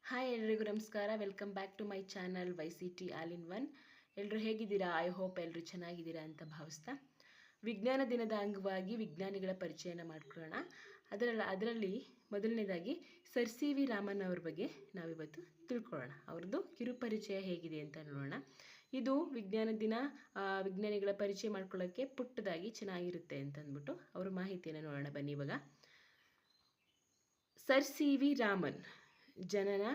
Hi ಎಲ್ರಿಗೂ ನಮಸ್ಕಾರ. Welcome back to my channel YCT all in one. ಎಲ್ಲರೂ ಹೇಗಿದ್ದೀರಾ? ಐ ಹೋಪ್ ಎಲ್ಲರೂ ಚೆನ್ನಾಗಿದ್ದೀರಾ ಅಂತ ಭಾವಿಸ್ತಾ, ವಿಜ್ಞಾನ ದಿನದ ಅಂಗವಾಗಿ ವಿಜ್ಞಾನಿಗಳ ಪರಿಚಯನ ಮಾಡ್ಕೊಳ್ಳೋಣ. ಅದರಲ್ಲಿ ಮೊದಲನೇದಾಗಿ ಸರ್ CV ರಾಮನ್ ಅವ್ರ ಬಗ್ಗೆ ನಾವಿವತ್ತು ತಿಳ್ಕೊಳ್ಳೋಣ. ಅವ್ರದ್ದು ಕಿರುಪರಿಚಯ ಹೇಗಿದೆ ಅಂತ ನೋಡೋಣ. ಇದು ವಿಜ್ಞಾನ ದಿನ, ವಿಜ್ಞಾನಿಗಳ ಪರಿಚಯ ಮಾಡ್ಕೊಳ್ಳೋಕ್ಕೆ ಪುಟ್ಟದಾಗಿ ಚೆನ್ನಾಗಿರುತ್ತೆ ಅಂತ ಅಂದ್ಬಿಟ್ಟು ಅವ್ರ ಮಾಹಿತಿಯನ್ನು ನೋಡೋಣ ಬನ್ನಿ. ಇವಾಗ ಸರ್ CV ರಾಮನ್ ಜನನ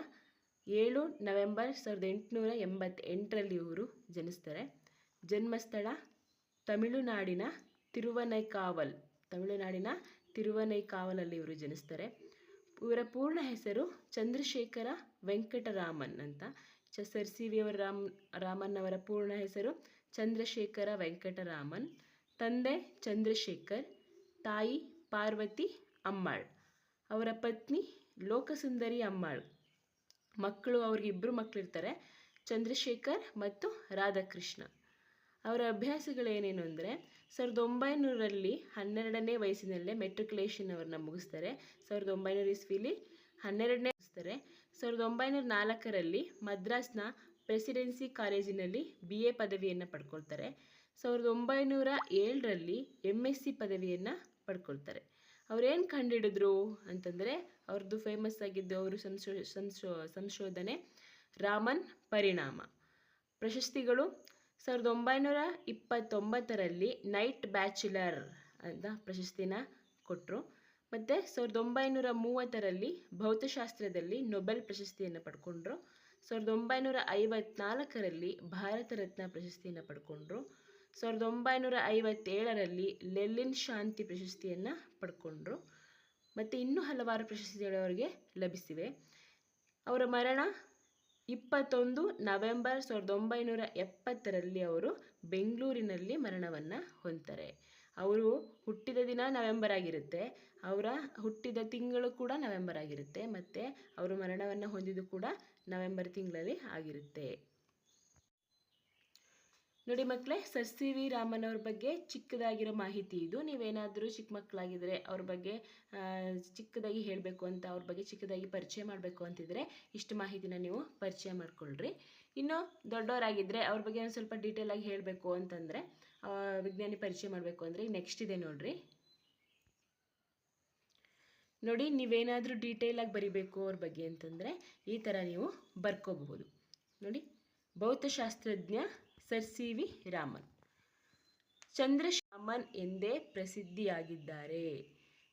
7 ನವೆಂಬರ್ 1888ರಲ್ಲಿ ಇವರು ಜನಿಸ್ತಾರೆ. ಜನ್ಮಸ್ಥಳ ತಮಿಳುನಾಡಿನ ತಿರುವನೈಕಾವಲಲ್ಲಿ ಇವರು ಜನಿಸ್ತಾರೆ. ಇವರ ಪೂರ್ಣ ಹೆಸರು ಚಂದ್ರಶೇಖರ ವೆಂಕಟರಾಮನ್ ಅಂತ. ಸರ್ CV ಅವರ ರಾಮನ್ ಅವರ ಪೂರ್ಣ ಹೆಸರು ಚಂದ್ರಶೇಖರ ವೆಂಕಟರಾಮನ್. ತಂದೆ ಚಂದ್ರಶೇಖರ್, ತಾಯಿ ಪಾರ್ವತಿ ಅಮ್ಮಾಳ್, ಅವರ ಪತ್ನಿ ಲೋಕಸುಂದರಿ ಅಮ್ಮಾಳ್. ಅವ್ರಿಗೆ ಇಬ್ಬರು ಮಕ್ಕಳಿರ್ತಾರೆ, ಚಂದ್ರಶೇಖರ್ ಮತ್ತು ರಾಧಾಕೃಷ್ಣ. ಅವರ ಅಭ್ಯಾಸಗಳೇನೇನು ಅಂದರೆ 1900ರಲ್ಲಿ 12ನೇ ವಯಸ್ಸಿನಲ್ಲೇ ಮೆಟ್ರಿಕ್ಯುಲೇಷನ್ ಅವ್ರನ್ನ ಮುಗಿಸ್ತಾರೆ. 1900 ಇಸ್ವಿಲಿ 12ನೇ ಮುಗಿಸ್ತಾರೆ. 1904ರಲ್ಲಿ ಮದ್ರಾಸ್ನ ಪ್ರೆಸಿಡೆನ್ಸಿ ಕಾಲೇಜಿನಲ್ಲಿ BA ಪದವಿಯನ್ನು ಪಡ್ಕೊಳ್ತಾರೆ. 1907ರಲ್ಲಿ MSc ಪದವಿಯನ್ನು ಪಡ್ಕೊಳ್ತಾರೆ. ಅವ್ರೇನು ಕಂಡುಹಿಡಿದ್ರು ಅಂತಂದರೆ, ಅವ್ರದ್ದು ಫೇಮಸ್ ಆಗಿದ್ದು ಅವರು ಸಂಶೋಧನೆ ರಾಮನ್ ಪರಿಣಾಮ. ಪ್ರಶಸ್ತಿಗಳು 1929ರಲ್ಲಿ ನೈಟ್ ಬ್ಯಾಚುಲರ್ ಅಂತ ಪ್ರಶಸ್ತಿನ ಕೊಟ್ಟರು. ಮತ್ತು 1930ರಲ್ಲಿ ಭೌತಶಾಸ್ತ್ರದಲ್ಲಿ ನೊಬೆಲ್ ಪ್ರಶಸ್ತಿಯನ್ನು ಪಡ್ಕೊಂಡ್ರು. 1954ರಲ್ಲಿ ಭಾರತ ರತ್ನ ಪ್ರಶಸ್ತಿಯನ್ನು ಪಡ್ಕೊಂಡ್ರು. 1957ರಲ್ಲಿ ಲೆನಿನ್ ಶಾಂತಿ ಪ್ರಶಸ್ತಿಯನ್ನು ಪಡ್ಕೊಂಡ್ರು. ಮತ್ತು ಇನ್ನೂ ಹಲವಾರು ಪ್ರಶಸ್ತಿಗಳು ಅವರಿಗೆ ಲಭಿಸಿವೆ. ಅವರ ಮರಣ 21 ನವೆಂಬರ್ 1970ರಲ್ಲಿ ಅವರು ಬೆಂಗಳೂರಿನಲ್ಲಿ ಮರಣವನ್ನು ಹೊಂದ್ತಾರೆ. ಅವರು ಹುಟ್ಟಿದ ದಿನ ನವೆಂಬರ್ ಆಗಿರುತ್ತೆ, ಅವರ ಹುಟ್ಟಿದ ತಿಂಗಳು ಕೂಡ ನವೆಂಬರ್ ಆಗಿರುತ್ತೆ, ಮತ್ತು ಅವರು ಮರಣವನ್ನು ಹೊಂದಿದ್ದು ಕೂಡ ನವೆಂಬರ್ ತಿಂಗಳಲ್ಲಿ ಆಗಿರುತ್ತೆ. ನೋಡಿ ಮಕ್ಕಳೇ, ಸರ್ CV ರಾಮನ್ ಅವ್ರ ಬಗ್ಗೆ ಚಿಕ್ಕದಾಗಿರೋ ಮಾಹಿತಿ ಇದು. ನೀವೇನಾದರೂ ಚಿಕ್ಕ ಮಕ್ಕಳಾಗಿದ್ದರೆ ಅವ್ರ ಬಗ್ಗೆ ಚಿಕ್ಕದಾಗಿ ಹೇಳಬೇಕು ಅಂತ, ಅವ್ರ ಬಗ್ಗೆ ಚಿಕ್ಕದಾಗಿ ಪರಿಚಯ ಮಾಡಬೇಕು ಅಂತಿದ್ರೆ ಇಷ್ಟು ಮಾಹಿತಿನ ನೀವು ಪರಿಚಯ ಮಾಡ್ಕೊಳ್ರಿ. ಇನ್ನು ದೊಡ್ಡವರಾಗಿದ್ದರೆ ಅವ್ರ ಬಗ್ಗೆ ಒಂದು ಸ್ವಲ್ಪ ಡೀಟೇಲಾಗಿ ಹೇಳಬೇಕು ಅಂತಂದರೆ, ವಿಜ್ಞಾನಿ ಪರಿಚಯ ಮಾಡಬೇಕು ಅಂದರೆ ನೆಕ್ಸ್ಟ್ ಇದೆ ನೋಡ್ರಿ. ನೋಡಿ, ನೀವೇನಾದರೂ ಡೀಟೇಲಾಗಿ ಬರಿಬೇಕು ಅವ್ರ ಬಗ್ಗೆ ಅಂತಂದರೆ ಈ ಥರ ನೀವು ಬರ್ಕೋಬಹುದು. ನೋಡಿ, ಭೌತಶಾಸ್ತ್ರಜ್ಞ ಸರ್ CV ರಾಮನ್ ಚಂದ್ರಶೇಖರನ್ ಎಂದೇ ಪ್ರಸಿದ್ಧಿಯಾಗಿದ್ದಾರೆ.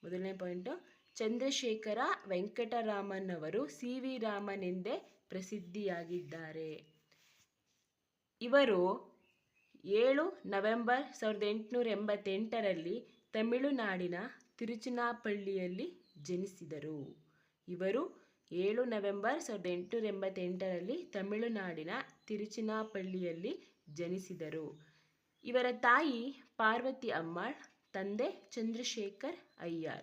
ಮೊದಲನೇ ಪಾಯಿಂಟು, ಚಂದ್ರಶೇಖರ ವೆಂಕಟರಾಮನ್ ಅವರು CV ರಾಮನ್ ಎಂದೇ ಪ್ರಸಿದ್ಧಿಯಾಗಿದ್ದಾರೆ. ಇವರು 7 ನವೆಂಬರ್ 1888ರಲ್ಲಿ ತಮಿಳುನಾಡಿನ ತಿರುಚಿನಾಪಳ್ಳಿಯಲ್ಲಿ ಜನಿಸಿದರು. ಇವರು 7 ನವೆಂಬರ್ 1888ರಲ್ಲಿ ತಮಿಳುನಾಡಿನ ತಿರುಚಿನಾಪಳ್ಳಿಯಲ್ಲಿ ಜನಿಸಿದರು. ಇವರ ತಾಯಿ ಪಾರ್ವತಿ ಅಮ್ಮಾಳ್, ತಂದೆ ಚಂದ್ರಶೇಖರ್ ಅಯ್ಯರ್.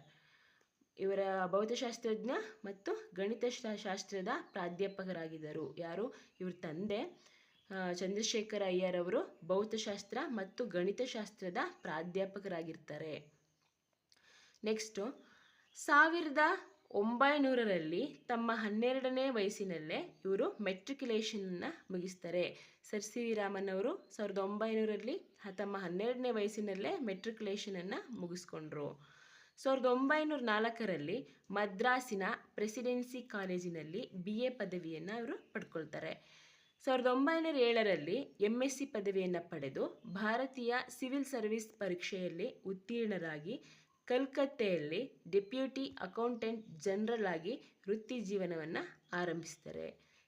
ಇವರ ಭೌತಶಾಸ್ತ್ರಜ್ಞ ಮತ್ತು ಗಣಿತಶಾಸ್ತ್ರದ ಪ್ರಾಧ್ಯಾಪಕರಾಗಿದ್ದರು. ಯಾರು? ಇವ್ರ ತಂದೆ ಚಂದ್ರಶೇಖರ್ ಅಯ್ಯರ್ ಅವರು ಭೌತಶಾಸ್ತ್ರ ಮತ್ತು ಗಣಿತಶಾಸ್ತ್ರದ ಪ್ರಾಧ್ಯಾಪಕರಾಗಿರ್ತಾರೆ. ನೆಕ್ಸ್ಟು, 1900ರಲ್ಲಿ ತಮ್ಮ 12ನೇ ವಯಸ್ಸಿನಲ್ಲೇ ಇವರು ಮೆಟ್ರಿಕ್ಯುಲೇಷನ್ನ ಮುಗಿಸ್ತಾರೆ. ಸರ್ CV ರಾಮನ್ ಅವರು 1900ರಲ್ಲಿ ತಮ್ಮ 12ನೇ ವಯಸ್ಸಿನಲ್ಲೇ ಮೆಟ್ರಿಕ್ಯುಲೇಷನನ್ನು ಮುಗಿಸ್ಕೊಂಡ್ರು. 1904ರಲ್ಲಿ ಮದ್ರಾಸಿನ ಪ್ರೆಸಿಡೆನ್ಸಿ ಕಾಲೇಜಿನಲ್ಲಿ BA ಪದವಿಯನ್ನು ಅವರು ಪಡ್ಕೊಳ್ತಾರೆ. 1907ರಲ್ಲಿ MSc ಪದವಿಯನ್ನು ಪಡೆದು ಭಾರತೀಯ ಸಿವಿಲ್ ಸರ್ವಿಸ್ ಪರೀಕ್ಷೆಯಲ್ಲಿ ಉತ್ತೀರ್ಣರಾಗಿ ಕಲ್ಕತ್ತೆಯಲ್ಲಿ ಡೆಪ್ಯೂಟಿ ಅಕೌಂಟೆಂಟ್ ಜನರಲ್ ಆಗಿ ವೃತ್ತಿ ಜೀವನವನ್ನು ಆರಂಭಿಸ್ತಾರೆ.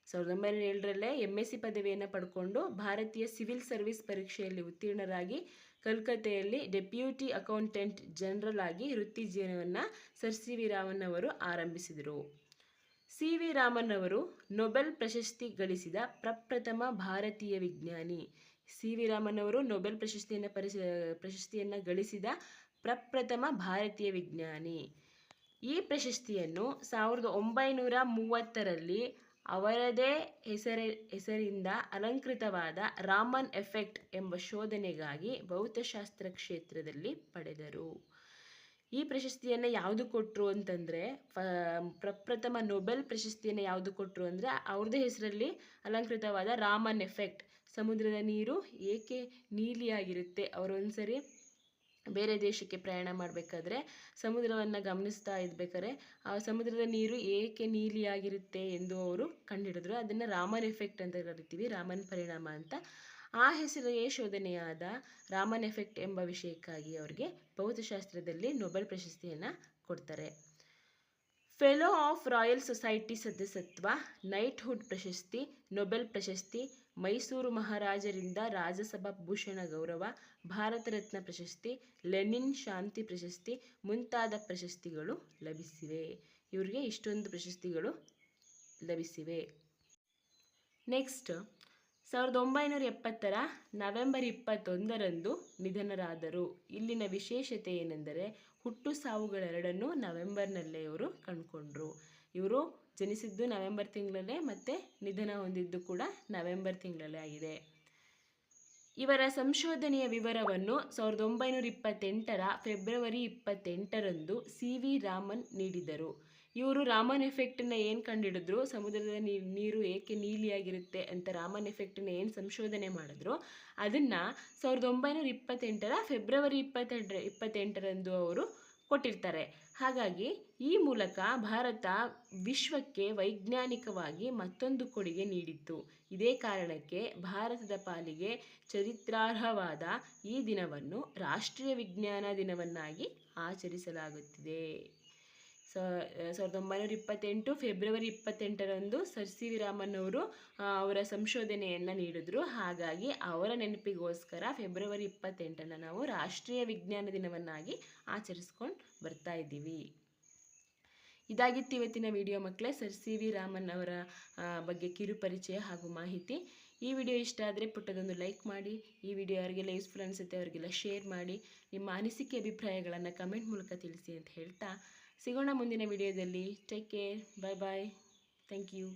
1907ರಲ್ಲೇ MSc ಪದವಿಯನ್ನು ಪಡ್ಕೊಂಡು ಭಾರತೀಯ ಸಿವಿಲ್ ಸರ್ವಿಸ್ ಪರೀಕ್ಷೆಯಲ್ಲಿ ಉತ್ತೀರ್ಣರಾಗಿ ಕಲ್ಕತ್ತೆಯಲ್ಲಿ ಡೆಪ್ಯೂಟಿ ಅಕೌಂಟೆಂಟ್ ಜನರಲ್ ಆಗಿ ವೃತ್ತಿ ಜೀವನವನ್ನು ಸರ್ CV ರಾಮನ್ ಅವರು ಆರಂಭಿಸಿದರು. CV ರಾಮನ್ ಅವರು ನೊಬೆಲ್ ಪ್ರಶಸ್ತಿ ಗಳಿಸಿದ ಪ್ರಪ್ರಥಮ ಭಾರತೀಯ ವಿಜ್ಞಾನಿ. CV ರಾಮನ್ ಅವರು ನೊಬೆಲ್ ಪ್ರಶಸ್ತಿಯನ್ನು ಗಳಿಸಿದ ಪ್ರಪ್ರಥಮ ಭಾರತೀಯ ವಿಜ್ಞಾನಿ. ಈ ಪ್ರಶಸ್ತಿಯನ್ನು 1930ರಲ್ಲಿ ಅವರದೇ ಹೆಸರಿಂದ ಅಲಂಕೃತವಾದ ರಾಮನ್ ಎಫೆಕ್ಟ್ ಎಂಬ ಶೋಧನೆಗಾಗಿ ಭೌತಶಾಸ್ತ್ರ ಕ್ಷೇತ್ರದಲ್ಲಿ ಪಡೆದರು. ಈ ಪ್ರಶಸ್ತಿಯನ್ನು ಯಾವುದು ಕೊಟ್ಟರು ಅಂತಂದರೆ ಪ್ರಪ್ರಥಮ ನೊಬೆಲ್ ಪ್ರಶಸ್ತಿಯನ್ನು ಯಾವುದು ಕೊಟ್ಟರು ಅಂದರೆ ಅವ್ರದ್ದೇ ಹೆಸರಲ್ಲಿ ಅಲಂಕೃತವಾದ ರಾಮನ್ ಎಫೆಕ್ಟ್. ಸಮುದ್ರದ ನೀರು ಏಕೆ ನೀಲಿಯಾಗಿರುತ್ತೆ, ಅವರು ಒಂದ್ಸರಿ ಬೇರೆ ದೇಶಕ್ಕೆ ಪ್ರಯಾಣ ಮಾಡಬೇಕಾದ್ರೆ ಸಮುದ್ರವನ್ನು ಗಮನಿಸ್ತಾ ಇದ್ಬೇಕಾದ್ರೆ ಆ ಸಮುದ್ರದ ನೀರು ಏಕೆ ನೀಲಿಯಾಗಿರುತ್ತೆ ಎಂದು ಅವರು ಕಂಡುಹಿಡಿದ್ರು. ಅದನ್ನು ರಾಮನ್ ಎಫೆಕ್ಟ್ ಅಂತ ಕರಿತೀವಿ, ರಾಮನ್ ಪರಿಣಾಮ ಅಂತ. ಆ ಹೆಸರೇ ಶೋಧನೆಯಾದ ರಾಮನ್ ಎಫೆಕ್ಟ್ ಎಂಬ ವಿಷಯಕ್ಕಾಗಿ ಅವರಿಗೆ ಭೌತಶಾಸ್ತ್ರದಲ್ಲಿ ನೊಬೆಲ್ ಪ್ರಶಸ್ತಿಯನ್ನು ಕೊಡ್ತಾರೆ. ಫೆಲೋ ಆಫ್ ರಾಯಲ್ ಸೊಸೈಟಿ ಸದಸ್ಯತ್ವ, ನೈಟ್ಹುಡ್ ಪ್ರಶಸ್ತಿ, ನೊಬೆಲ್ ಪ್ರಶಸ್ತಿ, ಮೈಸೂರು ಮಹಾರಾಜರಿಂದ ರಾಜಸಭಾ ಭೂಷಣ ಗೌರವ, ಭಾರತ ರತ್ನ ಪ್ರಶಸ್ತಿ, ಲೆನಿನ್ ಶಾಂತಿ ಪ್ರಶಸ್ತಿ ಮುಂತಾದ ಪ್ರಶಸ್ತಿಗಳು ಲಭಿಸಿವೆ. ಇವರಿಗೆ ಇಷ್ಟೊಂದು ಪ್ರಶಸ್ತಿಗಳು ಲಭಿಸಿವೆ. ನೆಕ್ಸ್ಟ್ 1970 ನವೆಂಬರ್ 21 ನಿಧನರಾದರು. ಇಲ್ಲಿನ ವಿಶೇಷತೆ ಏನೆಂದರೆ ಹುಟ್ಟು ಸಾವುಗಳೆರಡನ್ನೂ ನವೆಂಬರ್ನಲ್ಲೇ ಇವರು ಕಂಡುಕೊಂಡ್ರು. ಇವರು ಜನಿಸಿದ್ದು ನವೆಂಬರ್ ತಿಂಗಳಲ್ಲೇ ಮತ್ತು ನಿಧನ ಹೊಂದಿದ್ದು ಕೂಡ ನವೆಂಬರ್ ತಿಂಗಳಲ್ಲೇ ಆಗಿದೆ. ಇವರ ಸಂಶೋಧನೆಯ ವಿವರವನ್ನು 1928 ಫೆಬ್ರವರಿ 28 CV ರಾಮನ್ ನೀಡಿದರು. ಇವರು ರಾಮನ್ ಎಫೆಕ್ಟನ್ನು ಏನು ಕಂಡುಹಿಡಿದ್ರು, ಸಮುದ್ರದ ನೀರು ಏಕೆ ನೀಲಿಯಾಗಿರುತ್ತೆ ಅಂತ ರಾಮನ್ ಎಫೆಕ್ಟನ್ನು ಏನು ಸಂಶೋಧನೆ ಮಾಡಿದ್ರು, ಅದನ್ನು 1928 ಫೆಬ್ರವರಿ 28 ಅವರು ಕೊಟ್ಟಿರ್ತಾರೆ. ಹಾಗಾಗಿ ಈ ಮೂಲಕ ಭಾರತ ವಿಶ್ವಕ್ಕೆ ವೈಜ್ಞಾನಿಕವಾಗಿ ಮತ್ತೊಂದು ಕೊಡುಗೆ ನೀಡಿತ್ತು. ಇದೇ ಕಾರಣಕ್ಕೆ ಭಾರತದ ಪಾಲಿಗೆ ಚರಿತ್ರಾರ್ಹವಾದ ಈ ದಿನವನ್ನು ರಾಷ್ಟ್ರೀಯ ವಿಜ್ಞಾನ ದಿನವನ್ನಾಗಿ ಆಚರಿಸಲಾಗುತ್ತಿದೆ. 1928 ಫೆಬ್ರವರಿ 28 ಸರ್ CV ರಾಮನ್ ಅವರು ಅವರ ಸಂಶೋಧನೆಯನ್ನು ನೀಡಿದ್ರು. ಹಾಗಾಗಿ ಅವರ ನೆನಪಿಗೋಸ್ಕರ ಫೆಬ್ರವರಿ 28 ನಾವು ರಾಷ್ಟ್ರೀಯ ವಿಜ್ಞಾನ ದಿನವನ್ನಾಗಿ ಆಚರಿಸ್ಕೊಂಡು ಬರ್ತಾ ಇದ್ದೀವಿ. ಇದಾಗಿತ್ತು ಇವತ್ತಿನ ವಿಡಿಯೋ ಮಕ್ಕಳೇ, ಸರ್ CV ರಾಮನ್ ಅವರ ಬಗ್ಗೆ ಕಿರು ಪರಿಚಯ ಹಾಗೂ ಮಾಹಿತಿ. ಈ ವಿಡಿಯೋ ಇಷ್ಟ ಆದರೆ ಪುಟ್ಟದೊಂದು ಲೈಕ್ ಮಾಡಿ, ಈ ವಿಡಿಯೋ ಯಾರಿಗೆಲ್ಲ ಯೂಸ್ಫುಲ್ ಅನಿಸುತ್ತೆ ಅವರಿಗೆಲ್ಲ ಶೇರ್ ಮಾಡಿ, ನಿಮ್ಮ ಅನಿಸಿಕೆ ಅಭಿಪ್ರಾಯಗಳನ್ನು ಕಮೆಂಟ್ ಮೂಲಕ ತಿಳಿಸಿ ಅಂತ ಹೇಳ್ತಾ ಸಿಗೋಣ ಮುಂದಿನ ವಿಡಿಯೋದಲ್ಲಿ. Take care, bye bye, thank you.